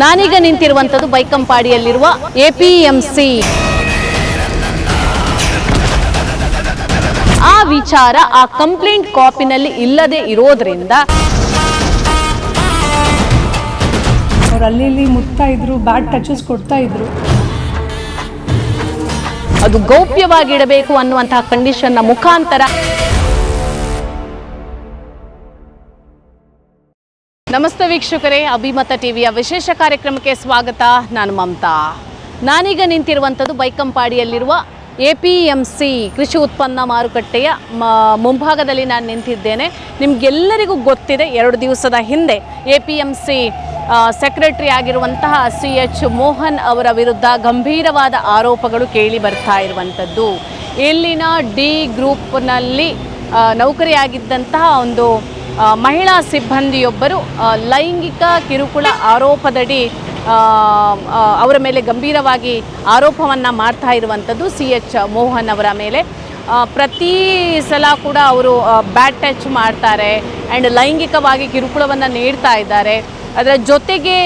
ನಾನೀಗ ನಿಂತಿರುವಂಥದ್ದು ಬೈಕಂಪಾಡಿಯಲ್ಲಿರುವ APMC. ಆ ವಿಚಾರ ಆ ಕಂಪ್ಲೇಂಟ್ ಕಾಪಿನಲ್ಲಿ ಇಲ್ಲದೆ ಇರೋದ್ರಿಂದ ಅವ್ರು ಅಲ್ಲಿ ಮುಟ್ತಾ ಇದ್ರು, ಬ್ಯಾಡ್ ಟಚಸ್ ಕೊಡ್ತಾ ಇದ್ರು. ಅದು ಗೌಪ್ಯವಾಗಿಡಬೇಕು ಅನ್ನುವಂತಹ ಕಂಡೀಷನ್ನ ಮುಖಾಂತರ. ನಮಸ್ತೆ ವೀಕ್ಷಕರೇ, ಅಭಿಮತ ಟಿವಿಯ ವಿಶೇಷ ಕಾರ್ಯಕ್ರಮಕ್ಕೆ ಸ್ವಾಗತ. ನಾನು ಮಮತಾ. ನಾನೀಗ ನಿಂತಿರುವಂಥದ್ದು ಬೈಕಂಪಾಡಿಯಲ್ಲಿರುವ APMC ಕೃಷಿ ಉತ್ಪನ್ನ ಮಾರುಕಟ್ಟೆಯ ಮುಂಭಾಗದಲ್ಲಿ ನಾನು ನಿಂತಿದ್ದೇನೆ. ನಿಮಗೆಲ್ಲರಿಗೂ ಗೊತ್ತಿದೆ, 2 ದಿವಸದ ಹಿಂದೆ APMC ಸೆಕ್ರೆಟರಿ ಆಗಿರುವಂತಹ CH ಮೋಹನ್ ಅವರ ವಿರುದ್ಧ ಗಂಭೀರವಾದ ಆರೋಪಗಳು ಕೇಳಿ ಬರ್ತಾ ಇರುವಂಥದ್ದು. ಇಲ್ಲಿನ ಡಿ ಗ್ರೂಪ್ನಲ್ಲಿ ನೌಕರಿಯಾಗಿದ್ದಂತಹ ಒಂದು ಮಹಿಳಾ ಸಿಬ್ಬಂದಿಯೊಬ್ಬರು ಲೈಂಗಿಕ ಕಿರುಕುಳ ಆರೋಪದಡಿ ಅವರ ಮೇಲೆ ಗಂಭೀರವಾಗಿ ಆರೋಪವನ್ನು ಮಾಡ್ತಾ ಇರುವಂಥದ್ದು CH ಮೋಹನ್ ಅವರ ಮೇಲೆ. ಪ್ರತಿ ಸಲ ಕೂಡ ಅವರು ಬ್ಯಾಡ್ ಟಚ್ ಮಾಡ್ತಾರೆ ಆ್ಯಂಡ್ ಲೈಂಗಿಕವಾಗಿ ಕಿರುಕುಳವನ್ನು ನೀಡ್ತಾ ಇದ್ದಾರೆ. ಅದರ ಜೊತೆಗೆ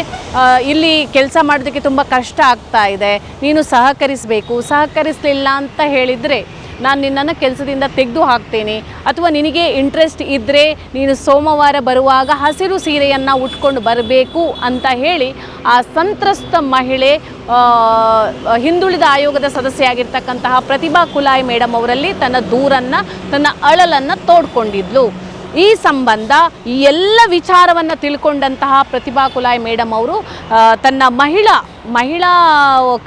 ಇಲ್ಲಿ ಕೆಲಸ ಮಾಡೋದಕ್ಕೆ ತುಂಬ ಕಷ್ಟ ಆಗ್ತಾ ಇದೆ, ನೀನು ಸಹಕರಿಸಬೇಕು, ಸಹಕರಿಸಲಿಲ್ಲ ಅಂತ ಹೇಳಿದರೆ ನಾನು ನಿನ್ನನ್ನು ಕೆಲಸದಿಂದ ತೆಗೆದು ಹಾಕ್ತೇನೆ, ಅಥವಾ ನಿನಗೆ ಇಂಟ್ರೆಸ್ಟ್ ಇದ್ದರೆ ನೀನು ಸೋಮವಾರ ಬರುವಾಗ ಹಸಿರು ಸೀರೆಯನ್ನು ಉಟ್ಕೊಂಡು ಬರಬೇಕು ಅಂತ ಹೇಳಿ ಆ ಸಂತ್ರಸ್ತ ಮಹಿಳೆ ಹಿಂದುಳಿದ ಆಯೋಗದ ಸದಸ್ಯೆಯಾಗಿರ್ತಕ್ಕಂತಹ ಪ್ರತಿಭಾ ಕುಲಾಯ್ ಮೇಡಮ್ ಅವರಲ್ಲಿ ತನ್ನ ದೂರನ್ನು, ತನ್ನ ಅಳಲನ್ನು ತೋಡ್ಕೊಂಡಿದ್ಲು. ಈ ಸಂಬಂಧ ಈ ಎಲ್ಲ ವಿಚಾರವನ್ನು ತಿಳ್ಕೊಂಡಂತಹ ಪ್ರತಿಭಾ ಕುಲಾಯ್ ಮೇಡಮ್ ಅವರು ತನ್ನ ಮಹಿಳಾ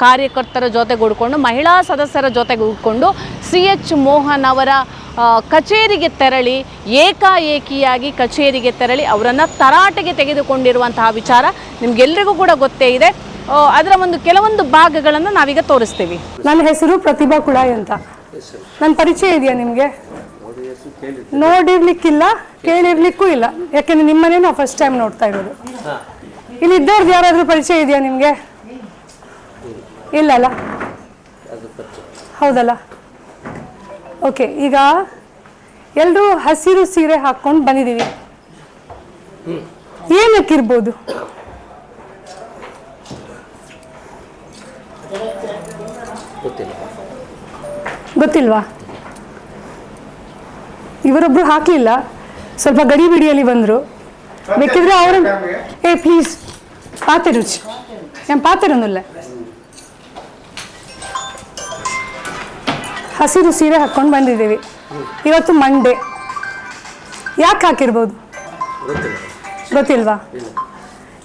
ಕಾರ್ಯಕರ್ತರ ಜೊತೆಗೂಡಿಕೊಂಡು, ಮಹಿಳಾ ಸದಸ್ಯರ ಜೊತೆಗೂಡಿಕೊಂಡು CH ಮೋಹನ್ ಅವರ ಕಚೇರಿಗೆ ತೆರಳಿ, ಏಕಾಏಕಿಯಾಗಿ ಕಚೇರಿಗೆ ತೆರಳಿ ಅವರನ್ನು ತರಾಟೆಗೆ ತೆಗೆದುಕೊಂಡಿರುವಂತಹ ವಿಚಾರ ನಿಮಗೆಲ್ಲರಿಗೂ ಕೂಡ ಗೊತ್ತೇ ಇದೆ. ಅದರ ಕೆಲವೊಂದು ಭಾಗಗಳನ್ನು ನಾವೀಗ ತೋರಿಸ್ತೀವಿ. ನನ್ನ ಹೆಸರು ಪ್ರತಿಭಾ ಕುಲಾಯ್ ಅಂತ. ನನ್ನ ಪರಿಚಯ ಇದೆಯಾ ನಿಮಗೆ? ನೋಡಿರ್ಲಿಕ್ಕಿಲ್ಲ, ಕೇಳಿರ್ಲಿಕ್ಕೂ ಇಲ್ಲ, ಯಾಕೆಂದ್ರೆ ನಿಮ್ಮನ್ನೇ ನಾವು ಫಸ್ಟ್ ಟೈಮ್ ನೋಡ್ತಾ ಇರೋದು. ಇಲ್ಲಿ ಇದ್ದವ್ರದ್ದು ಯಾರಾದ್ರೂ ಪರಿಚಯ ಇದೆಯಾ ನಿಮ್ಗೆ? ಇಲ್ಲಲ್ಲ, ಹೌದಲ್ಲ? ಓಕೆ, ಈಗ ಎಲ್ಲರೂ ಹಸಿರು ಸೀರೆ ಹಾಕೊಂಡು ಬಂದಿದ್ದೀವಿ. ಏನಕ್ಕಿರ್ಬೋದು? ಗೊತ್ತಿಲ್ವಾ? ಇವರೊಬ್ರು ಹಾಕ್ಲಿಲ್ಲ, ಸ್ವಲ್ಪ ಗಡಿ ಬಿಡಿಯಲ್ಲಿ ಬಂದರು. ಬೇಕಿದ್ರೆ ಅವರು ಪ್ಲೀಸ್ ಪಾತಿರುಚಿ ನಾನು ಪಾತಿರೊಂದಿಲ್ಲ. ಹಸಿರು ಸೀರೆ ಹಾಕ್ಕೊಂಡು ಬಂದಿದ್ದೀವಿ. ಇವತ್ತು ಮಂಡೇ. ಯಾಕೆ ಹಾಕಿರ್ಬೋದು? ಗೊತ್ತಿಲ್ವಾ?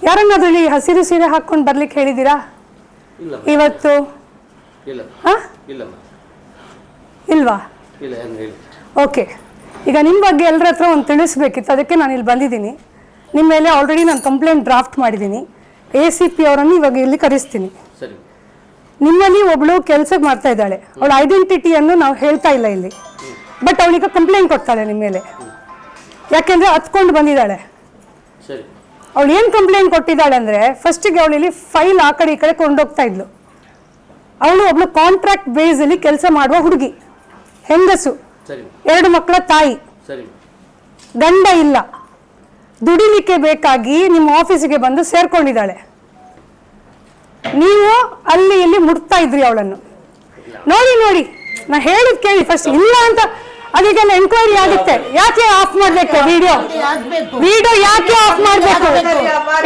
ಯಾರನ್ನಾದ್ರೂ ಇಲ್ಲಿ ಹಸಿರು ಸೀರೆ ಹಾಕ್ಕೊಂಡು ಬರ್ಲಿಕ್ಕೆ ಹೇಳಿದ್ದೀರಾ ಇವತ್ತು? ಇಲ್ವಾ? ಓಕೆ, ಈಗ ನಿಮ್ಮ ಬಗ್ಗೆ ಎಲ್ಲರ ಹತ್ರ ಒಂದು ತಿಳಿಸ್ಬೇಕಿತ್ತು, ಅದಕ್ಕೆ ನಾನು ಇಲ್ಲಿ ಬಂದಿದ್ದೀನಿ. ನಿಮ್ಮ ಮೇಲೆ ಆಲ್ರೆಡಿ ನಾನು ಕಂಪ್ಲೇಂಟ್ ಡ್ರಾಫ್ಟ್ ಮಾಡಿದ್ದೀನಿ. ACP ಅವರನ್ನು ಇವಾಗ ಇಲ್ಲಿ ಕರೆಸ್ತೀನಿ. ನಿಮ್ಮಲ್ಲಿ ಒಬ್ಬಳು ಕೆಲಸಕ್ಕೆ ಮಾಡ್ತಾ ಇದ್ದಾಳೆ, ಅವಳ ಐಡೆಂಟಿಟಿಯನ್ನು ನಾವು ಹೇಳ್ತಾ ಇಲ್ಲ ಇಲ್ಲಿ, ಬಟ್ ಅವಳೀಗ ಕಂಪ್ಲೇಂಟ್ ಕೊಡ್ತಾಳೆ ನಿಮ್ಮ ಮೇಲೆ. ಯಾಕೆಂದರೆ ಹತ್ಕೊಂಡು ಬಂದಿದ್ದಾಳೆ. ಅವಳು ಏನು ಕಂಪ್ಲೇಂಟ್ ಕೊಟ್ಟಿದ್ದಾಳೆ ಅಂದರೆ, ಫಸ್ಟಿಗೆ ಅವಳು ಇಲ್ಲಿ ಫೈಲ್ ಆ ಕಡೆ ಈ ಕಡೆ ಕೊಂಡೋಗ್ತಾ ಇದ್ಲು. ಅವಳು ಒಬ್ಳು ಕಾಂಟ್ರಾಕ್ಟ್ ಬೇಸಲ್ಲಿ ಕೆಲಸ ಮಾಡುವ ಹುಡುಗಿ, ಹೆಂಗಸು, 2 ಮಕ್ಕಳ ತಾಯಿ, ಗಂಡ ಇಲ್ಲ, ದುಡಿಲಿಕ್ಕೆ ಬೇಕಾಗಿ ನಿಮ್ಮ ಆಫೀಸಿಗೆ ಬಂದು ಸೇರ್ಕೊಂಡಿದ್ದಾಳೆ. ನೀವು ಅಲ್ಲಿ ಇಲ್ಲಿ ಮುಟ್ತಾ ಇದ್ರಿ ಅವಳನ್ನು. ನೋಡಿ ನಾ ಹೇಳಿದ್ ಕೇಳಿ ಫಸ್ಟ್. ಇಲ್ಲ ಅಂತ ಅದಕ್ಕೆಲ್ಲ ಎಂಕ್ವೈರಿ ಆಗುತ್ತೆ. ಯಾಕೆ ಆಫ್ ಮಾಡ್ಬೇಕು ವಿಡಿಯೋ ಯಾಕೆ ಆಫ್ ಮಾಡ್ಬೇಕು?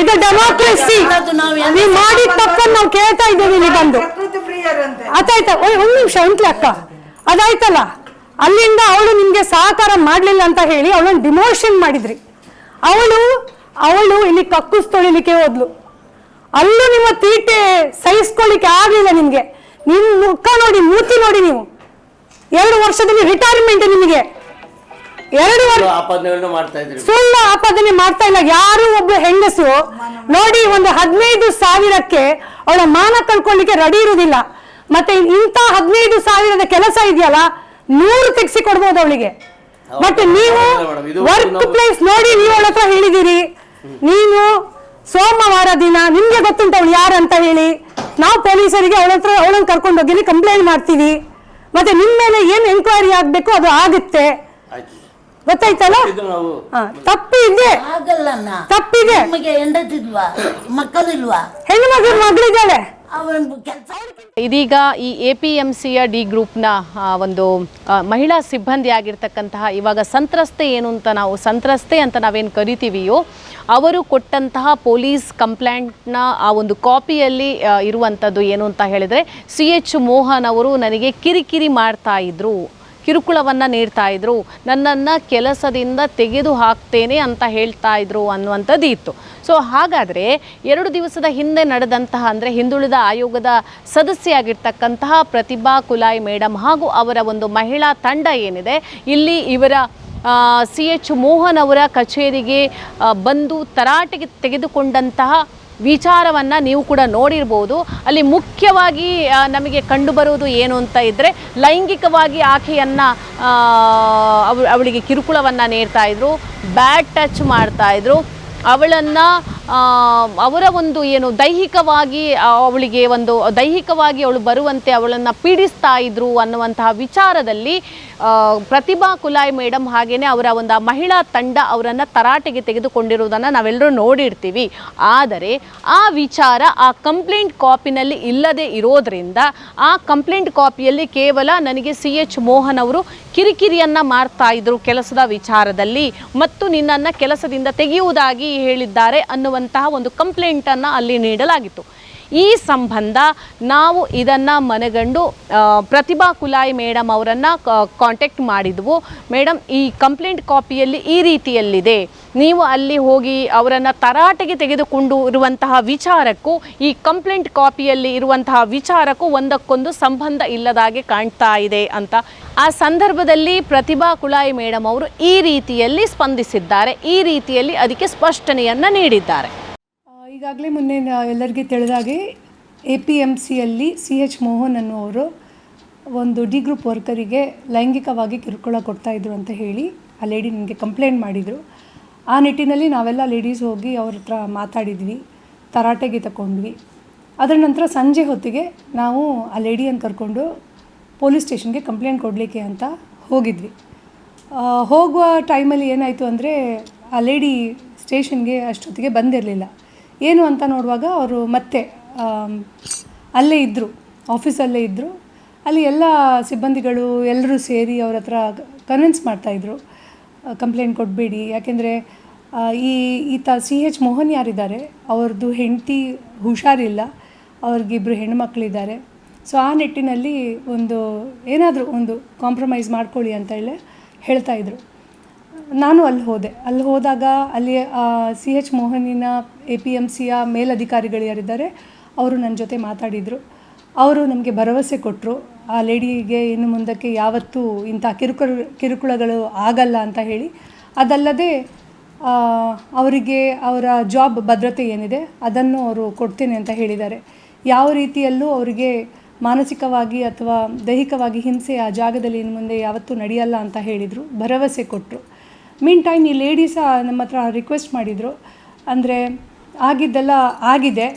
ಇದು ಡೆಮೋಕ್ರಸಿ. ನೀವು ಮಾಡಿದ ತಪ್ಪನ್ನು ನಾವು ಕೇಳ್ತಾ ಇದ್ದೇವೆ ಇಲ್ಲಿ ಬಂದು. ಆಯ್ತಾ? ಒಂದು ನಿಮಿಷ ಉಂಟ್ಲಿ ಅಕ್ಕ, ಅದಾಯ್ತಲ್ಲ. ಅಲ್ಲಿಂದ ಅವಳು ನಿಮ್ಗೆ ಸಹಕಾರ ಮಾಡ್ಲಿಲ್ಲ ಅಂತ ಹೇಳಿ ಅವಳನ್ನು ಡಿಮೋಷನ್ ಮಾಡಿದ್ರಿ. ಅವಳು ಇಲ್ಲಿ ಕಕ್ಕುಸ್ ತೊಳಿಲಿಕ್ಕೆ ಹೋದ್ಲು. ಅಲ್ಲೂ ನಿಮ್ಮ ತೀಟೆ ಸಹಿಸ್ಕೊಳ್ಳಿಕ್ಕೆ ಆಗ್ಲಿಲ್ಲ ನಿಮ್ಗೆ. ನಿಮ್ ಮುಖ ನೋಡಿ, ಮೂತಿ ನೋಡಿ, ನೀವು 2 ವರ್ಷದಲ್ಲಿ ರಿಟೈರ್ಮೆಂಟ್ ನಿಮಗೆ. 2 ವರ್ಷ ಸುಳ್ಳು ಆಪಾದನೆ ಮಾಡ್ತಾ ಇಲ್ಲ. ಯಾರು ಒಬ್ಳು ಹೆಂಗಸು ನೋಡಿ ಒಂದು 15,000ಕ್ಕೆ ಅವಳ ಮಾನ ಕಳ್ಕೊಳ್ಳಿಕ್ಕೆ ರೆಡಿ ಇರುವುದಿಲ್ಲ. ಮತ್ತೆ ಇಂಥ 15,000ದ ಕೆಲಸ ಇದೆಯಲ್ಲ, 100 ತೆಗ್ಸಿ ಕೊಡ್ಬೋದು ಅವಳಿಗೆ. ಬಟ್ ನೀವು ವರ್ಕ್ ಪ್ಲೇಸ್ ನೋಡಿ, ನೀವು ಅವಳ ಹತ್ರ ಹೇಳಿದಿರಿ, ನೀನು ಸೋಮವಾರ ದಿನ ನಿಮ್ಗೆ ಗೊತ್ತುಂಟು ಅವಳು ಯಾರು ಅಂತ ಹೇಳಿ, ನಾವು ಪೊಲೀಸರಿಗೆ ಅವಳನ್ನು ಕರ್ಕೊಂಡು ಹೋಗಿ ಕಂಪ್ಲೇಂಟ್ ಮಾಡ್ತೀವಿ. ಮತ್ತೆ ನಿಮ್ಮ ಮೇಲೆ ಏನು ಎಂಕ್ವೈರಿ ಆಗಬೇಕು ಅದು ಆಗುತ್ತೆ. ಗೊತ್ತಾಯ್ತಲ್ಲ? ತಪ್ಪಿದೆ, ಆಗಲ್ಲಣ್ಣ. ತಪ್ಪಿದೆ. ನಿಮಗೆ ಹೆಂಡತಿಲ್ವಾ, ಮಕ್ಕಳಿಲ್ವಾ? ಹೆಣ್ಣು ಮಗಳಿದ್ದಾಳೆ. ಇದೀಗ ಈ APMCಯ ಡಿ ಗ್ರೂಪ್ನ ಒಂದು ಮಹಿಳಾ ಸಿಬ್ಬಂದಿ ಆಗಿರ್ತಕ್ಕಂತಹ ಇವಾಗ ಸಂತ್ರಸ್ತೆ ಏನು ಅಂತ ಸಂತ್ರಸ್ತೆ ಅಂತ ನಾವೇನು ಕರಿತೀವಿಯೋ ಅವರು ಕೊಟ್ಟಂತಹ ಪೊಲೀಸ್ ಕಂಪ್ಲೇಂಟ್ನ ಆ ಒಂದು ಕಾಪಿಯಲ್ಲಿ ಇರುವಂಥದ್ದು ಏನು ಅಂತ ಹೇಳಿದರೆ CH ಮೋಹನ್ ಅವರು ನನಗೆ ಕಿರಿಕಿರಿ ಮಾಡ್ತಾ ಇದ್ರು, ಕಿರುಕುಳವನ್ನು ನೀಡ್ತಾ ಇದ್ರು, ನನ್ನನ್ನು ಕೆಲಸದಿಂದ ತೆಗೆದು ಹಾಕ್ತೇನೆ ಅಂತ ಹೇಳ್ತಾ ಇದ್ರು ಅನ್ನುವಂಥದ್ದು ಇತ್ತು. ಸೊ ಹಾಗಾದರೆ 2 ದಿವಸದ ಹಿಂದೆ ನಡೆದಂತಹ ಅಂದರೆ ಹಿಂದುಳಿದ ಆಯೋಗದ ಸದಸ್ಯೆಯಾಗಿರ್ತಕ್ಕಂತಹ ಪ್ರತಿಭಾ ಕುಲಾಯ್ ಮೇಡಮ್ ಹಾಗೂ ಅವರ ಒಂದು ಮಹಿಳಾ ತಂಡ ಏನಿದೆ ಇಲ್ಲಿ ಇವರ CH ಮೋಹನ್ ಅವರ ಕಚೇರಿಗೆ ಬಂದು ತರಾಟೆಗೆ ತೆಗೆದುಕೊಂಡಂತಹ ವಿಚಾರವನ್ನು ನೀವು ಕೂಡ ನೋಡಿರ್ಬೋದು. ಅಲ್ಲಿ ಮುಖ್ಯವಾಗಿ ನಮಗೆ ಕಂಡುಬರುವುದು ಏನು ಅಂತ ಇದ್ದರೆ ಲೈಂಗಿಕವಾಗಿ ಆಕೆಯನ್ನು ಅವಳಿಗೆ ಕಿರುಕುಳವನ್ನು ನೀಡ್ತಾಯಿದ್ರು, ಬ್ಯಾಡ್ ಟಚ್ ಮಾಡ್ತಾಯಿದ್ರು, ಅವಳನ್ನು ಅವರ ಒಂದು ಏನು ದೈಹಿಕವಾಗಿ ಅವಳಿಗೆ ಒಂದು ದೈಹಿಕವಾಗಿ ಅವಳು ಬರುವಂತೆ ಅವಳನ್ನು ಪೀಡಿಸ್ತಾ ಇದ್ರು ಅನ್ನುವಂತಹ ವಿಚಾರದಲ್ಲಿ ಪ್ರತಿಭಾ ಕುಲಾಯ್ ಮೇಡಮ್ ಹಾಗೆಯೇ ಅವರ ಒಂದು ಮಹಿಳಾ ತಂಡ ಅವರನ್ನು ತರಾಟೆಗೆ ತೆಗೆದುಕೊಂಡಿರುವುದನ್ನು ನಾವೆಲ್ಲರೂ ನೋಡಿರ್ತೀವಿ. ಆದರೆ ಆ ವಿಚಾರ ಆ ಕಂಪ್ಲೇಂಟ್ ಕಾಪಿನಲ್ಲಿ ಇಲ್ಲದೆ ಇರೋದರಿಂದ ಆ ಕಂಪ್ಲೇಂಟ್ ಕಾಪಿಯಲ್ಲಿ ಕೇವಲ ನನಗೆ CH ಮೋಹನ್ ಅವರು ಕಿರಿಕಿರಿಯನ್ನು ಮಾಡ್ತಾ ಇದ್ರು ಕೆಲಸದ ವಿಚಾರದಲ್ಲಿ ಮತ್ತು ನಿನ್ನನ್ನು ಕೆಲಸದಿಂದ ತೆಗೆಯುವುದಾಗಿ ಹೇಳಿದ್ದಾರೆ ಅನ್ನುವಂತಹ ಒಂದು ಕಂಪ್ಲೇಂಟನ್ನು ಅಲ್ಲಿ ನೀಡಲಾಗಿತ್ತು. ಈ ಸಂಬಂಧ ನಾವು ಇದನ್ನು ಮನಗಂಡು ಪ್ರತಿಭಾ ಕುಲಾಯ್ ಮೇಡಮ್ ಅವರನ್ನು ಕಾಂಟ್ಯಾಕ್ಟ್ ಮಾಡಿದ್ವು. ಮೇಡಮ್, ಈ ಕಂಪ್ಲೇಂಟ್ ಕಾಪಿಯಲ್ಲಿ ಈ ರೀತಿಯಲ್ಲಿದೆ, ನೀವು ಅಲ್ಲಿ ಹೋಗಿ ಅವರನ್ನು ತರಾಟೆಗೆ ತೆಗೆದುಕೊಂಡು ಇರುವಂತಹ ವಿಚಾರಕ್ಕೂ ಈ ಕಂಪ್ಲೇಂಟ್ ಕಾಪಿಯಲ್ಲಿ ಇರುವಂತಹ ವಿಚಾರಕ್ಕೂ ಒಂದಕ್ಕೊಂದು ಸಂಬಂಧ ಇಲ್ಲದಾಗೆ ಕಾಣ್ತಾ ಇದೆ ಅಂತ. ಆ ಸಂದರ್ಭದಲ್ಲಿ ಪ್ರತಿಭಾ ಕುಲಾಯ್ ಮೇಡಮ್ ಅವರು ಈ ರೀತಿಯಲ್ಲಿ ಸ್ಪಂದಿಸಿದ್ದಾರೆ, ಈ ರೀತಿಯಲ್ಲಿ ಅದಕ್ಕೆ ಸ್ಪಷ್ಟನೆಯನ್ನು ನೀಡಿದ್ದಾರೆ. ಈಗಾಗಲೇ ಮೊನ್ನೆ ಎಲ್ಲರಿಗೆ ತಿಳಿದಾಗೆ APMCಯಲ್ಲಿ CH ಮೋಹನ್ ಅನ್ನುವರು ಒಂದು ಡಿ ಗ್ರೂಪ್ ವರ್ಕರಿಗೆ ಲೈಂಗಿಕವಾಗಿ ಕಿರುಕುಳ ಕೊಡ್ತಾಯಿದ್ರು ಅಂತ ಹೇಳಿ ಆ ಲೇಡಿ ನನಗೆ ಕಂಪ್ಲೇಂಟ್ ಮಾಡಿದರು. ಆ ನಿಟ್ಟಿನಲ್ಲಿ ನಾವೆಲ್ಲ ಲೇಡೀಸ್ ಹೋಗಿ ಅವ್ರ ಹತ್ರ ಮಾತಾಡಿದ್ವಿ, ತರಾಟೆಗೆ ತಗೊಂಡ್ವಿ. ಅದರ ನಂತರ ಸಂಜೆ ಹೊತ್ತಿಗೆ ನಾವು ಆ ಲೇಡಿಯನ್ನು ಕರ್ಕೊಂಡು ಪೊಲೀಸ್ ಸ್ಟೇಷನ್ಗೆ ಕಂಪ್ಲೇಂಟ್ ಕೊಡಲಿಕ್ಕೆ ಅಂತ ಹೋಗಿದ್ವಿ. ಹೋಗುವ ಟೈಮಲ್ಲಿ ಏನಾಯಿತು ಅಂದರೆ ಆ ಲೇಡಿ ಸ್ಟೇಷನ್ಗೆ ಅಷ್ಟೊತ್ತಿಗೆ ಬಂದಿರಲಿಲ್ಲ. ಏನು ಅಂತ ನೋಡುವಾಗ ಅವರು ಮತ್ತೆ ಅಲ್ಲೇ ಇದ್ದರು, ಆಫೀಸಲ್ಲೇ ಇದ್ದರು. ಅಲ್ಲಿ ಎಲ್ಲ ಸಿಬ್ಬಂದಿಗಳು ಎಲ್ಲರೂ ಸೇರಿ ಅವ್ರ ಹತ್ರ ಕನ್ವಿನ್ಸ್ ಮಾಡ್ತಾಯಿದ್ರು, ಕಂಪ್ಲೇಂಟ್ ಕೊಡಬೇಡಿ, ಯಾಕೆಂದರೆ ಈತ CH ಮೋಹನ್ ಯಾರಿದ್ದಾರೆ ಅವ್ರದ್ದು ಹೆಂಡತಿ ಹುಷಾರಿಲ್ಲ, ಅವ್ರಿಗಿಬ್ಬರು ಹೆಣ್ಮಕ್ಳಿದ್ದಾರೆ. ಸೊ ಆ ನಿಟ್ಟಿನಲ್ಲಿ ಏನಾದರೂ ಒಂದು ಕಾಂಪ್ರಮೈಸ್ ಮಾಡ್ಕೊಳ್ಳಿ ಅಂತ ಹೇಳ್ತಾಯಿದ್ರು. ನಾನು ಅಲ್ಲಿ ಹೋದಾಗ ಅಲ್ಲಿ CH ಮೋಹನಿನ APMCಯ ಮೇಲಧಿಕಾರಿಗಳು ಯಾರಿದ್ದಾರೆ ಅವರು ನನ್ನ ಜೊತೆ ಮಾತಾಡಿದರು. ಅವರು ನಮಗೆ ಭರವಸೆ ಕೊಟ್ಟರು, ಆ ಲೇಡಿಗೆ ಇನ್ನು ಮುಂದಕ್ಕೆ ಯಾವತ್ತೂ ಇಂಥ ಕಿರುಕುಳಗಳು ಆಗಲ್ಲ ಅಂತ ಹೇಳಿ. ಅದಲ್ಲದೆ ಅವರಿಗೆ ಅವರ ಜಾಬ್ ಭದ್ರತೆ ಏನಿದೆ ಅದನ್ನು ಅವರು ಕೊಡ್ತೇನೆ ಅಂತ ಹೇಳಿದ್ದಾರೆ. ಯಾವ ರೀತಿಯಲ್ಲೂ ಅವರಿಗೆ ಮಾನಸಿಕವಾಗಿ ಅಥವಾ ದೈಹಿಕವಾಗಿ ಹಿಂಸೆ ಆ ಜಾಗದಲ್ಲಿ ಇನ್ನು ಮುಂದೆ ಯಾವತ್ತೂ ನಡೆಯಲ್ಲ ಅಂತ ಹೇಳಿದರು, ಭರವಸೆ ಕೊಟ್ಟರು. ಮೀನ್ ಟೈಮ್ ಈ ಲೇಡೀಸ ನಮ್ಮ ಹತ್ರ ರಿಕ್ವೆಸ್ಟ್ ಮಾಡಿದರು, ಅಂದರೆ ಆಗಿದ್ದೆಲ್ಲ ಆಗಿದೆ,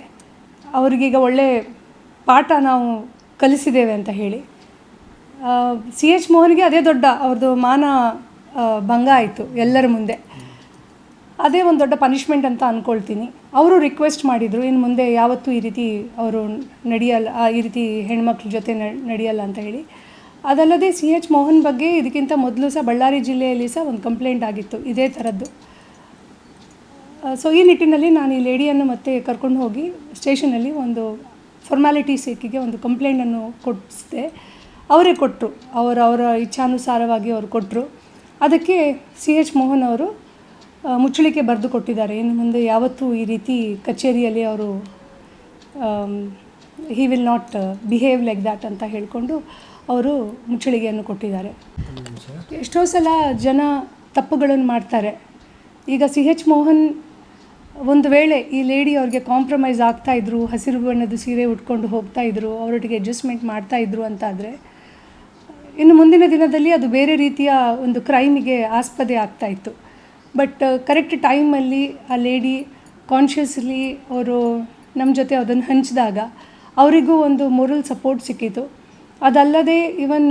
ಅವ್ರಿಗೀಗ ಒಳ್ಳೆ ಪಾಠ ನಾವು ಕಲಿಸಿದ್ದೇವೆ ಅಂತ ಹೇಳಿ. CH ಮೋಹನ್ಗೆ ಅದೇ ದೊಡ್ಡ ಅವ್ರದ್ದು ಮಾನ ಭಂಗ ಆಯಿತು ಎಲ್ಲರ ಮುಂದೆ. ಅದೇ ಒಂದು ದೊಡ್ಡ ಪನಿಷ್ಮೆಂಟ್ ಅಂತ ಅಂದ್ಕೊಳ್ತೀನಿ. ಅವರು ರಿಕ್ವೆಸ್ಟ್ ಮಾಡಿದರು, ಇನ್ನು ಮುಂದೆ ಯಾವತ್ತೂ ಈ ರೀತಿ ಅವರು ನಡೆಯಲ್ಲ, ಈ ರೀತಿ ಹೆಣ್ಮಕ್ಳ ಜೊತೆ ನಡೆಯಲ್ಲ ಅಂತ ಹೇಳಿ. ಅದಲ್ಲದೆ CH ಮೋಹನ್ ಬಗ್ಗೆ ಇದಕ್ಕಿಂತ ಮೊದಲು ಸಹ ಬಳ್ಳಾರಿ ಜಿಲ್ಲೆಯಲ್ಲಿ ಸಹ ಒಂದು ಕಂಪ್ಲೇಂಟ್ ಆಗಿತ್ತು ಇದೇ ಥರದ್ದು. ಸೊ ಈ ನಿಟ್ಟಿನಲ್ಲಿ ನಾನು ಈ ಲೇಡಿಯನ್ನು ಮತ್ತೆ ಕರ್ಕೊಂಡು ಹೋಗಿ ಸ್ಟೇಷನಲ್ಲಿ ಒಂದು ಫಾರ್ಮ್ಯಾಲಿಟಿ ಸೇಕಿಗೆ ಒಂದು ಕಂಪ್ಲೇಂಟನ್ನು ಕೊಡಿಸಿದೆ. ಅವರೇ ಕೊಟ್ಟರು, ಅವರ ಇಚ್ಛಾನುಸಾರವಾಗಿ ಅವರು ಕೊಟ್ಟರು. ಅದಕ್ಕೆ CH ಮೋಹನ್ ಅವರು ಮುಚ್ಚಳಿಕೆ ಬರೆದು ಕೊಟ್ಟಿದ್ದಾರೆ. ಇನ್ನು ಮುಂದೆ ಯಾವತ್ತೂ ಈ ರೀತಿ ಕಚೇರಿಯಲ್ಲಿ ಅವರು he will not behave like that ಅಂತ ಹೇಳಿಕೊಂಡು ಅವರು ಮುಚ್ಚಳಿಗೆಯನ್ನು ಕೊಟ್ಟಿದ್ದಾರೆ. ಎಷ್ಟೋ ಸಲ ಜನ ತಪ್ಪುಗಳನ್ನು ಮಾಡ್ತಾರೆ. ಈಗ CH ಮೋಹನ್ ಒಂದು ವೇಳೆ ಈ ಲೇಡಿ ಅವ್ರಿಗೆ ಕಾಂಪ್ರಮೈಸ್ ಆಗ್ತಾಯಿದ್ರು, ಹಸಿರು ಬಣ್ಣದ ಸೀರೆ ಉಟ್ಕೊಂಡು ಹೋಗ್ತಾಯಿದ್ರು, ಅವರೊಟ್ಟಿಗೆ ಅಡ್ಜಸ್ಟ್ಮೆಂಟ್ ಮಾಡ್ತಾಯಿದ್ರು ಅಂತಾದರೆ ಇನ್ನು ಮುಂದಿನ ದಿನದಲ್ಲಿ ಅದು ಬೇರೆ ರೀತಿಯ ಒಂದು ಕ್ರೈಮಿಗೆ ಆಸ್ಪದೆ ಆಗ್ತಾಯಿತ್ತು. ಬಟ್ ಕರೆಕ್ಟ್ ಟೈಮಲ್ಲಿ ಆ ಲೇಡಿ ಕಾನ್ಷಿಯಸ್ಲಿ ಅವರು ನಮ್ಮ ಜೊತೆ ಅದನ್ನು ಹಂಚಿದಾಗ ಅವರಿಗೂ ಒಂದು ಮೊರಲ್ ಸಪೋರ್ಟ್ ಸಿಕ್ಕಿತು. ಅದಲ್ಲದೆ ಇವನ್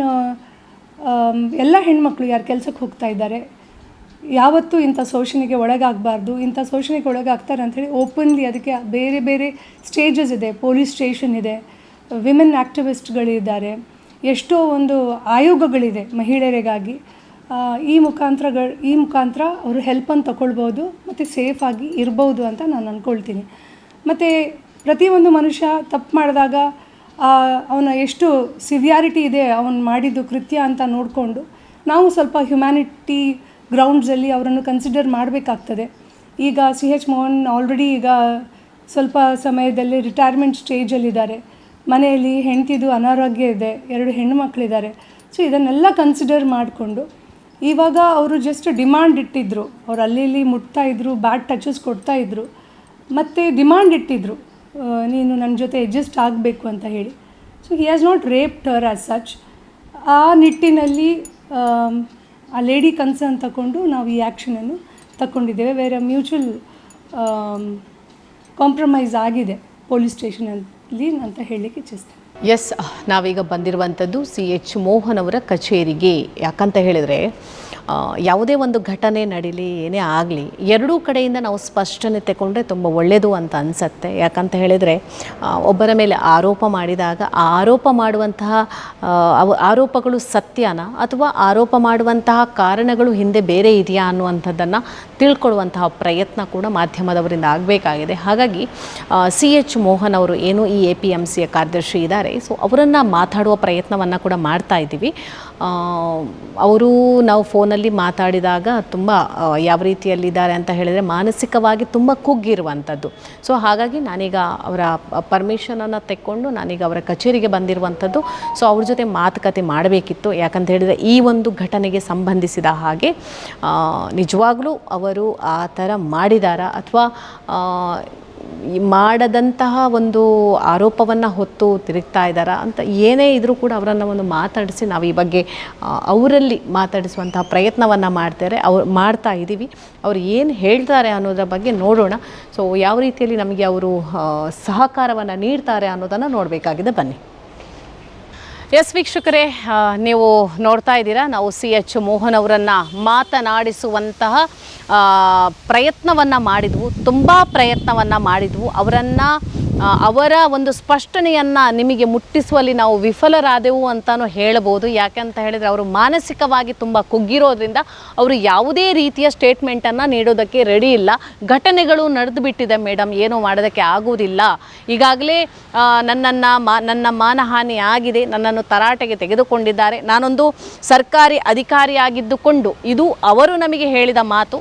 ಎಲ್ಲ ಹೆಣ್ಮಕ್ಳು ಯಾರು ಕೆಲಸಕ್ಕೆ ಹೋಗ್ತಾ ಇದ್ದಾರೆ ಯಾವತ್ತೂ ಇಂಥ ಶೋಷಣೆಗೆ ಒಳಗಾಗಬಾರ್ದು. ಇಂಥ ಶೋಷಣೆಗೆ ಒಳಗಾಗ್ತಾರೆ ಅಂಥೇಳಿ ಓಪನ್ಲಿ ಅದಕ್ಕೆ ಬೇರೆ ಬೇರೆ ಸ್ಟೇಜಸ್ ಇದೆ. ಪೊಲೀಸ್ ಸ್ಟೇಷನ್ ಇದೆ, ವಿಮೆನ್ ಆ್ಯಕ್ಟಿವಿಸ್ಟ್ಗಳಿದ್ದಾರೆ, ಎಷ್ಟೋ ಒಂದು ಆಯೋಗಗಳಿದೆ ಮಹಿಳೆಯರಿಗಾಗಿ. ಈ ಮುಖಾಂತರ ಅವರು ಹೆಲ್ಪನ್ನು ತಗೊಳ್ಬೋದು ಮತ್ತು ಸೇಫಾಗಿ ಇರ್ಬೋದು ಅಂತ ನಾನು ಅಂದ್ಕೊಳ್ತೀನಿ. ಮತ್ತು ಪ್ರತಿಯೊಂದು ಮನುಷ್ಯ ತಪ್ಪು ಮಾಡಿದಾಗ ಅವನ ಎಷ್ಟು ಸಿವಿಯಾರಿಟಿ ಇದೆ ಅವನು ಮಾಡಿದ್ದು ಕೃತ್ಯ ಅಂತ ನೋಡಿಕೊಂಡು ನಾವು ಸ್ವಲ್ಪ ಹ್ಯುಮ್ಯಾನಿಟಿ ಗ್ರೌಂಡ್ಸಲ್ಲಿ ಅವರನ್ನು ಕನ್ಸಿಡರ್ ಮಾಡಬೇಕಾಗ್ತದೆ. ಈಗ CH ಮೋಹನ್ ಆಲ್ರೆಡಿ ಈಗ ಸ್ವಲ್ಪ ಸಮಯದಲ್ಲಿ ರಿಟೈರ್ಮೆಂಟ್ ಸ್ಟೇಜಲ್ಲಿದ್ದಾರೆ. ಮನೆಯಲ್ಲಿ ಹೆಂಡತಿದು ಅನಾರೋಗ್ಯ ಇದೆ, 2 ಹೆಣ್ಣು ಮಕ್ಕಳಿದ್ದಾರೆ. ಸೊ ಇದನ್ನೆಲ್ಲ ಕನ್ಸಿಡರ್ ಮಾಡಿಕೊಂಡು ಇವಾಗ ಅವರು ಜಸ್ಟ್ ಡಿಮಾಂಡ್ ಇಟ್ಟಿದ್ದರು. ಅವ್ರು ಅಲ್ಲಿ ಮುಟ್ತಾಯಿದ್ರು, ಬ್ಯಾಡ್ ಟಚಸ್ ಕೊಡ್ತಾಯಿದ್ರು, ಮತ್ತು ಡಿಮಾಂಡ್ ಇಟ್ಟಿದ್ದರು, ನೀನು ನನ್ನ ಜೊತೆ ಅಡ್ಜಸ್ಟ್ ಆಗಬೇಕು ಅಂತ ಹೇಳಿ. So he has not raped Har as such. ಆ ನಿಟ್ಟಿನಲ್ಲಿ ಆ ಲೇಡಿ ಕನ್ಸರ್ನ್ ತಗೊಂಡು ನಾವು ಈ ಆ್ಯಕ್ಷನನ್ನು ತಗೊಂಡಿದ್ದೇವೆ. ಬೇರೆ ಮ್ಯೂಚುವಲ್ ಕಾಂಪ್ರಮೈಸ್ ಆಗಿದೆ ಪೊಲೀಸ್ ಸ್ಟೇಷನಲ್ಲಿ ಅಂತ ಹೇಳಲಿಕ್ಕೆ ಇಚ್ಛಿಸ್ತೇನೆ. ಎಸ್, ನಾವೀಗ ಬಂದಿರುವಂಥದ್ದು CH ಮೋಹನ್ ಅವರ ಕಚೇರಿಗೆ. ಯಾಕಂತ ಹೇಳಿದರೆ ಯಾವುದೇ ಒಂದು ಘಟನೆ ನಡೀಲಿ, ಏನೇ ಆಗಲಿ, ಎರಡೂ ಕಡೆಯಿಂದ ನಾವು ಸ್ಪಷ್ಟನೆ ತಗೊಂಡ್ರೆ ತುಂಬ ಒಳ್ಳೆಯದು ಅಂತ ಅನಿಸುತ್ತೆ. ಯಾಕಂತ ಹೇಳಿದರೆ ಒಬ್ಬರ ಮೇಲೆ ಆರೋಪ ಮಾಡಿದಾಗ ಆ ಆರೋಪ ಮಾಡುವಂತಹ ಆರೋಪಗಳು ಸತ್ಯನಾ ಅಥವಾ ಆರೋಪ ಮಾಡುವಂತಹ ಕಾರಣಗಳು ಹಿಂದೆ ಬೇರೆ ಇದೆಯಾ ಅನ್ನುವಂಥದ್ದನ್ನು ತಿಳ್ಕೊಳ್ಳುವಂತಹ ಪ್ರಯತ್ನ ಕೂಡ ಮಾಧ್ಯಮದವರಿಂದ ಆಗಬೇಕಾಗಿದೆ. ಹಾಗಾಗಿ CH ಮೋಹನ್ ಅವರು ಏನು ಈ APMCಯ ಕಾರ್ಯದರ್ಶಿ ಇದ್ದಾರೆ, ಸೊ ಅವರನ್ನು ಮಾತಾಡುವ ಪ್ರಯತ್ನವನ್ನು ಕೂಡ ಮಾಡ್ತಾ ಇದ್ದೀವಿ. ಅವರು ನಾವು ಫೋನಲ್ಲಿ ಮಾತಾಡಿದಾಗ ತುಂಬ ಯಾವ ರೀತಿಯಲ್ಲಿದ್ದಾರೆ ಅಂತ ಹೇಳಿದರೆ ಮಾನಸಿಕವಾಗಿ ತುಂಬ ಕುಗ್ಗಿರುವಂಥದ್ದು. ಸೊ ಹಾಗಾಗಿ ನಾನೀಗ ಅವರ ಪರ್ಮಿಷನನ್ನು ತೆಕ್ಕೊಂಡು ನಾನೀಗ ಅವರ ಕಚೇರಿಗೆ ಬಂದಿರುವಂಥದ್ದು. ಸೊ ಅವ್ರ ಜೊತೆ ಮಾತುಕತೆ ಮಾಡಬೇಕಿತ್ತು. ಯಾಕಂತ ಹೇಳಿದರೆ ಈ ಒಂದು ಘಟನೆಗೆ ಸಂಬಂಧಿಸಿದ ಹಾಗೆ ನಿಜವಾಗ್ಲೂ ಅವರು ಆ ಥರ ಮಾಡಿದಾರಾ ಅಥವಾ ಮಾಡದಂತಹ ಒಂದು ಆರೋಪವನ್ನು ಹೊತ್ತು ತಿರುಗ್ತಾ ಇದ್ದಾರಾ ಅಂತ ಏನೇ ಇದ್ರೂ ಕೂಡ ಅವರನ್ನು ಒಂದು ಮಾತಾಡಿಸಿ ನಾವು ಈ ಬಗ್ಗೆ ಅವರಲ್ಲಿ ಮಾತಾಡಿಸುವಂತಹ ಪ್ರಯತ್ನವನ್ನು ಮಾಡ್ತಾ ಇದ್ದೀವಿ. ಅವ್ರು ಏನು ಹೇಳ್ತಾರೆ ಅನ್ನೋದ್ರ ಬಗ್ಗೆ ನೋಡೋಣ. ಸೊ ಯಾವ ರೀತಿಯಲ್ಲಿ ನಮಗೆ ಅವರು ಸಹಕಾರವನ್ನು ನೀಡ್ತಾರೆ ಅನ್ನೋದನ್ನು ನೋಡಬೇಕಾಗಿದೆ. ಬನ್ನಿ. ಎಸ್ ವೀಕ್ಷಕರೇ, ನೀವು ನೋಡ್ತಾ ಇದ್ದೀರಾ, ನಾವು CH ಮೋಹನ್ ಅವರನ್ನು ಮಾತನಾಡಿಸುವಂತಹ ಪ್ರಯತ್ನವನ್ನು ಮಾಡಿದ್ವು, ತುಂಬ ಪ್ರಯತ್ನವನ್ನು ಮಾಡಿದ್ವು. ಅವರ ಒಂದು ಸ್ಪಷ್ಟನೆಯನ್ನು ನಿಮಗೆ ಮುಟ್ಟಿಸುವಲ್ಲಿ ನಾವು ವಿಫಲರಾದೆವು ಅಂತಲೂ ಹೇಳ್ಬೋದು. ಯಾಕೆಂತ ಹೇಳಿದರೆ ಅವರು ಮಾನಸಿಕವಾಗಿ ತುಂಬ ಕುಗ್ಗಿರೋದ್ರಿಂದ ಅವರು ಯಾವುದೇ ರೀತಿಯ ಸ್ಟೇಟ್ಮೆಂಟನ್ನು ನೀಡೋದಕ್ಕೆ ರೆಡಿ ಇಲ್ಲ. ಘಟನೆಗಳು ನಡೆದು ಬಿಟ್ಟಿದೆ ಮೇಡಮ್, ಏನೂ ಮಾಡೋದಕ್ಕೆ ಆಗುವುದಿಲ್ಲ, ಈಗಾಗಲೇ ನನ್ನ ಮಾನಹಾನಿ ಆಗಿದೆ, ನನ್ನನ್ನು ತರಾಟೆಗೆ ತೆಗೆದುಕೊಂಡಿದ್ದಾರೆ, ನಾನೊಂದು ಸರ್ಕಾರಿ ಅಧಿಕಾರಿಯಾಗಿದ್ದುಕೊಂಡು, ಇದು ಅವರು ನಮಗೆ ಹೇಳಿದ ಮಾತು.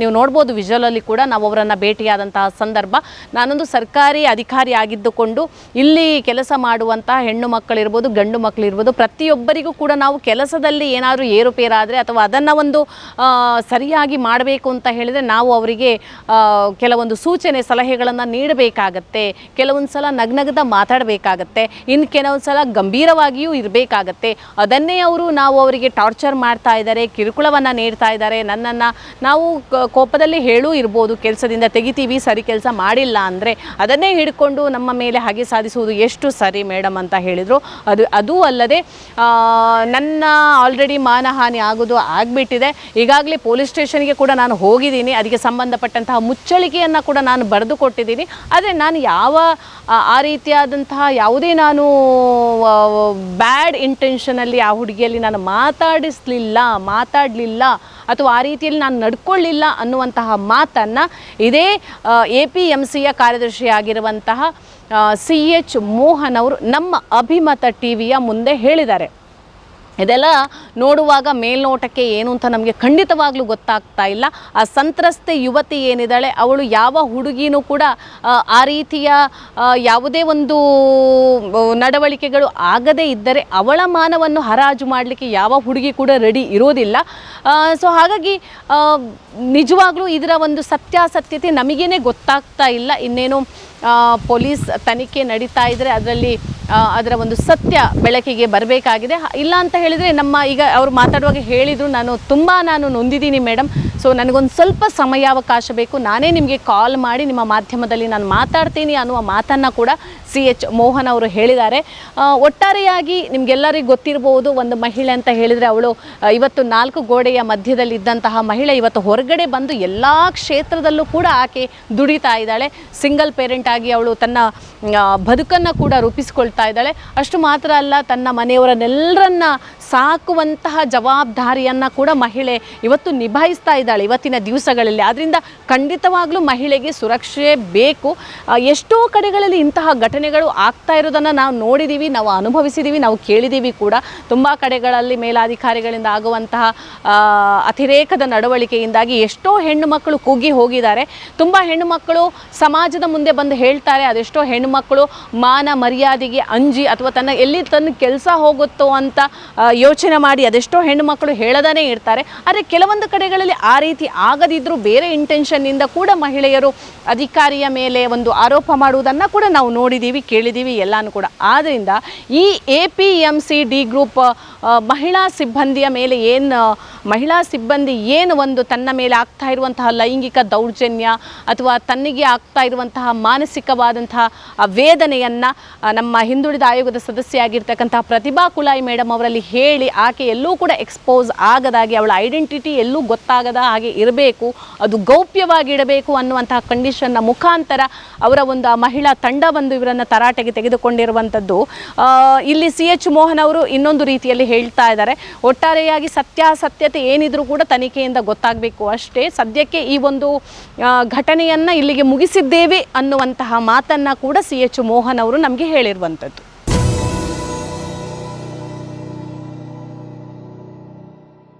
ನೀವು ನೋಡ್ಬೋದು ವಿಜುವಲಲ್ಲಿ ಕೂಡ ನಾವು ಅವರನ್ನು ಭೇಟಿಯಾದಂತಹ ಸಂದರ್ಭ. ನಾನೊಂದು ಸರ್ಕಾರಿ ಅಧಿಕಾರಿಯಾಗಿದ್ದುಕೊಂಡು ಇಲ್ಲಿ ಕೆಲಸ ಮಾಡುವಂತಹ ಹೆಣ್ಣು ಮಕ್ಕಳಿರ್ಬೋದು, ಗಂಡು ಮಕ್ಕಳಿರ್ಬೋದು, ಪ್ರತಿಯೊಬ್ಬರಿಗೂ ಕೂಡ ನಾವು ಕೆಲಸದಲ್ಲಿ ಏನಾದರೂ ಏರುಪೇರಾದರೆ ಅಥವಾ ಅದನ್ನು ಒಂದು ಸರಿಯಾಗಿ ಮಾಡಬೇಕು ಅಂತ ಹೇಳಿದರೆ ನಾವು ಅವರಿಗೆ ಕೆಲವೊಂದು ಸೂಚನೆ ಸಲಹೆಗಳನ್ನು ನೀಡಬೇಕಾಗತ್ತೆ. ಕೆಲವೊಂದು ಸಲ ನಗ್ನಗ್ದ ಮಾತಾಡಬೇಕಾಗತ್ತೆ, ಇನ್ನು ಕೆಲವೊಂದು ಸಲ ಗಂಭೀರವಾಗಿಯೂ ಇರಬೇಕಾಗತ್ತೆ. ಅದನ್ನೇ ನಾವು ಅವರಿಗೆ ಟಾರ್ಚರ್ ಮಾಡ್ತಾ ಇದ್ದಾರೆ, ಕಿರುಕುಳವನ್ನು ನೀಡ್ತಾ ಇದ್ದಾರೆ. ನಾವು ಕೋಪದಲ್ಲಿ ಹೇಳೂ ಇರ್ಬೋದು, ಕೆಲಸದಿಂದ ತೆಗಿತೀವಿ ಸರಿ ಕೆಲಸ ಮಾಡಿಲ್ಲ ಅಂದರೆ, ಅದನ್ನೇ ಹಿಡ್ಕೊಂಡು ನಮ್ಮ ಮೇಲೆ ಹಾಗೆ ಸಾಧಿಸುವುದು ಎಷ್ಟು ಸರಿ ಮೇಡಮ್ ಅಂತ ಹೇಳಿದರು. ಅದೂ ಅಲ್ಲದೆ ನನ್ನ ಆಲ್ರೆಡಿ ಮಾನಹಾನಿ ಆಗೋದು ಆಗಿಬಿಟ್ಟಿದೆ, ಈಗಾಗಲೇ ಪೊಲೀಸ್ ಸ್ಟೇಷನ್ಗೆ ಕೂಡ ನಾನು ಹೋಗಿದ್ದೀನಿ, ಅದಕ್ಕೆ ಸಂಬಂಧಪಟ್ಟಂತಹ ಮುಚ್ಚಳಿಕೆಯನ್ನು ಕೂಡ ನಾನು ಬರೆದು ಕೊಟ್ಟಿದ್ದೀನಿ. ಆದರೆ ನಾನು ಆ ರೀತಿಯಾದಂತಹ ಯಾವುದೇ ನಾನು ಬ್ಯಾಡ್ ಇಂಟೆನ್ಷನಲ್ಲಿ ಆ ಹುಡುಗಿಯಲ್ಲಿ ನಾನು ಮಾತಾಡಲಿಲ್ಲ ಅಥವಾ ಆ ರೀತಿಯಲ್ಲಿ ನಾನು ನಡ್ಕೊಳ್ಳಿಲ್ಲ ಅನ್ನುವಂತಹ ಮಾತನ್ನು ಇದೇ APMCಯ ಕಾರ್ಯದರ್ಶಿಯಾಗಿರುವಂತಹ CH ಮೋಹನ್ ಅವರು ನಮ್ಮ ಅಭಿಮತ TVಯ ಮುಂದೆ ಹೇಳಿದ್ದಾರೆ. ಇದೆಲ್ಲ ನೋಡುವಾಗ ಮೇಲ್ನೋಟಕ್ಕೆ ಏನು ಅಂತ ನಮಗೆ ಖಂಡಿತವಾಗ್ಲೂ ಗೊತ್ತಾಗ್ತಾ ಇಲ್ಲ. ಆ ಸಂತ್ರಸ್ತೆ ಯುವತಿ ಏನಿದ್ದಾಳೆ, ಅವಳು ಯಾವ ಹುಡುಗಿನೂ ಕೂಡ ಆ ರೀತಿಯ ಯಾವುದೇ ಒಂದು ನಡವಳಿಕೆಗಳು ಆಗದೇ ಇದ್ದರೆ ಅವಳ ಮಾನವನ್ನು ಹರಾಜು ಮಾಡಲಿಕ್ಕೆ ಯಾವ ಹುಡುಗಿ ಕೂಡ ರೆಡಿ ಇರೋದಿಲ್ಲ. ಸೊ ಹಾಗಾಗಿ ನಿಜವಾಗ್ಲೂ ಇದರ ಒಂದು ಸತ್ಯಾಸತ್ಯತೆ ನಮಗೇನೆ ಗೊತ್ತಾಗ್ತಾ ಇಲ್ಲ. ಇನ್ನೇನು ಪೊಲೀಸ್ ತನಿಖೆ ನಡೀತಾ ಇದ್ದರೆ ಅದರಲ್ಲಿ ಅದರ ಒಂದು ಸತ್ಯ ಬೆಳಕಿಗೆ ಬರಬೇಕಾಗಿದೆ. ಇಲ್ಲ ಅಂತ ಹೇಳಿದರೆ ನಮ್ಮ ಈಗ ಅವರು ಮಾತಾಡುವಾಗ ಹೇಳಿದರು, ನಾನು ನೊಂದಿದ್ದೀನಿ ಮೇಡಮ್, ಸೊ ನನಗೊಂದು ಸ್ವಲ್ಪ ಸಮಯಾವಕಾಶ ಬೇಕು, ನಾನೇ ನಿಮಗೆ ಕಾಲ್ ಮಾಡಿ ನಿಮ್ಮ ಮಾಧ್ಯಮದಲ್ಲಿ ನಾನು ಮಾತಾಡ್ತೀನಿ ಅನ್ನುವ ಮಾತನ್ನು ಕೂಡ CH ಮೋಹನ್ ಅವರು ಹೇಳಿದ್ದಾರೆ. ಒಟ್ಟಾರೆಯಾಗಿ ನಿಮಗೆಲ್ಲರಿಗೂ ಗೊತ್ತಿರಬಹುದು, ಒಂದು ಮಹಿಳೆ ಅಂತ ಹೇಳಿದರೆ ಅವಳು ಇವತ್ತು 4 ಗೋಡೆಯ ಮಧ್ಯದಲ್ಲಿದ್ದಂತಹ ಮಹಿಳೆ ಇವತ್ತು ಹೊರಗಡೆ ಬಂದು ಎಲ್ಲ ಕ್ಷೇತ್ರದಲ್ಲೂ ಕೂಡ ಆಕೆ ದುಡಿತಾ ಇದ್ದಾಳೆ. ಸಿಂಗಲ್ ಪೇರೆಂಟ್ ಆಗಿ ಅವಳು ತನ್ನ ಬದುಕನ್ನು ಕೂಡ ರೂಪಿಸ್ಕೊಳ್ತಾ ಇದ್ದಾಳೆ. ಅಷ್ಟು ಮಾತ್ರ ಅಲ್ಲ, ತನ್ನ ಮನೆಯವರನ್ನೆಲ್ಲರನ್ನ ಸಾಕುವಂತಹ ಜವಾಬ್ದಾರಿಯನ್ನು ಕೂಡ ಮಹಿಳೆ ಇವತ್ತು ನಿಭಾಯಿಸ್ತಾ ಇದ್ದಾಳೆ ಇವತ್ತಿನ ದಿವಸಗಳಲ್ಲಿ. ಆದ್ದರಿಂದ ಖಂಡಿತವಾಗ್ಲೂ ಮಹಿಳೆಗೆ ಸುರಕ್ಷೆ ಬೇಕು. ಎಷ್ಟೋ ಕಡೆಗಳಲ್ಲಿ ಇಂತಹ ಘಟನೆಗಳು ಆಗ್ತಾ ಇರೋದನ್ನು ನಾವು ನೋಡಿದ್ದೀವಿ, ನಾವು ಅನುಭವಿಸಿದ್ದೀವಿ, ನಾವು ಕೇಳಿದ್ದೀವಿ ಕೂಡ. ತುಂಬ ಕಡೆಗಳಲ್ಲಿ ಮೇಲಾಧಿಕಾರಿಗಳಿಂದ ಆಗುವಂತಹ ಅತಿರೇಕದ ನಡವಳಿಕೆಯಿಂದಾಗಿ ಎಷ್ಟೋ ಹೆಣ್ಣು ಮಕ್ಕಳು ಕುಗ್ಗಿ ಹೋಗಿದ್ದಾರೆ. ತುಂಬ ಹೆಣ್ಣು ಮಕ್ಕಳು ಸಮಾಜದ ಮುಂದೆ ಬಂದು ಹೇಳ್ತಾರೆ. ಅದೆಷ್ಟೋ ಹೆಣ್ಣು ಮಕ್ಕಳು ಮಾನ ಮರ್ಯಾದೆಗೆ ಅಂಜಿ ಅಥವಾ ತನ್ನ ಕೆಲಸ ಹೋಗುತ್ತೋ ಅಂತ ಯೋಚನೆ ಮಾಡಿ ಅದೆಷ್ಟೋ ಹೆಣ್ಣು ಮಕ್ಕಳು ಹೇಳದೇ ಇರ್ತಾರೆ. ಆದರೆ ಕೆಲವೊಂದು ಕಡೆಗಳಲ್ಲಿ ಆ ರೀತಿ ಆಗದಿದ್ದರೂ ಬೇರೆ ಇಂಟೆನ್ಷನ್ನಿಂದ ಕೂಡ ಮಹಿಳೆಯರು ಅಧಿಕಾರಿಯ ಮೇಲೆ ಒಂದು ಆರೋಪ ಮಾಡುವುದನ್ನು ಕೂಡ ನಾವು ನೋಡಿದ್ದೀವಿ, ಕೇಳಿದ್ದೀವಿ ಎಲ್ಲನೂ ಕೂಡ. ಆದ್ದರಿಂದ ಈ APMC ಡಿ ಗ್ರೂಪ್ ಮಹಿಳಾ ಸಿಬ್ಬಂದಿಯ ಮೇಲೆ ಮಹಿಳಾ ಸಿಬ್ಬಂದಿ ಏನು ಒಂದು ತನ್ನ ಮೇಲೆ ಆಗ್ತಾ ಇರುವಂತಹ ಲೈಂಗಿಕ ದೌರ್ಜನ್ಯ ಅಥವಾ ತನ್ನಿಗೆ ಆಗ್ತಾ ಇರುವಂತಹ ಮಾನಸಿಕವಾದಂತಹ ವೇದನೆಯನ್ನು ನಮ್ಮ ಹಿಂದುಳಿದ ಆಯೋಗದ ಸದಸ್ಯೆಯಾಗಿರ್ತಕ್ಕಂತಹ ಪ್ರತಿಭಾ ಕುಲಾಯಿ ಮೇಡಮ್ ಅವರಲ್ಲಿ ಹೇಳಿ ಆಕೆ ಎಲ್ಲೂ ಕೂಡ ಎಕ್ಸ್ಪೋಸ್ ಆಗದಾಗಿ, ಅವಳ ಐಡೆಂಟಿಟಿ ಎಲ್ಲೂ ಗೊತ್ತಾಗದ ಹಾಗೆ ಇರಬೇಕು, ಅದು ಗೌಪ್ಯವಾಗಿ ಇಡಬೇಕು ಅನ್ನುವಂತಹ ಕಂಡೀಷನ್ನ ಮುಖಾಂತರ ಅವರ ಒಂದು ಮಹಿಳಾ ತಂಡ ಬಂದು ಇವರನ್ನು ತರಾಟೆಗೆ ತೆಗೆದುಕೊಂಡಿರುವಂಥದ್ದು. ಇಲ್ಲಿ CH ಮೋಹನ್ ಅವರು ಇನ್ನೊಂದು ರೀತಿಯಲ್ಲಿ ಹೇಳ್ತಾ ಇದ್ದಾರೆ, ಒಟ್ಟಾರೆಯಾಗಿ ಸತ್ಯಾಸತ್ಯತೆ ಏನಿದ್ರೂ ಕೂಡ ತನಿಖೆಯಿಂದ ಗೊತ್ತಾಗಬೇಕು ಅಷ್ಟೇ. ಸದ್ಯಕ್ಕೆ ಈ ಒಂದು ಘಟನೆಯನ್ನು ಇಲ್ಲಿಗೆ ಮುಗಿಸಿದ್ದೇವೆ ಅನ್ನುವಂತಹ ಮಾತನ್ನು ಕೂಡ CH ಮೋಹನ್ ಅವರು ನಮಗೆ ಹೇಳಿರುವಂಥದ್ದು.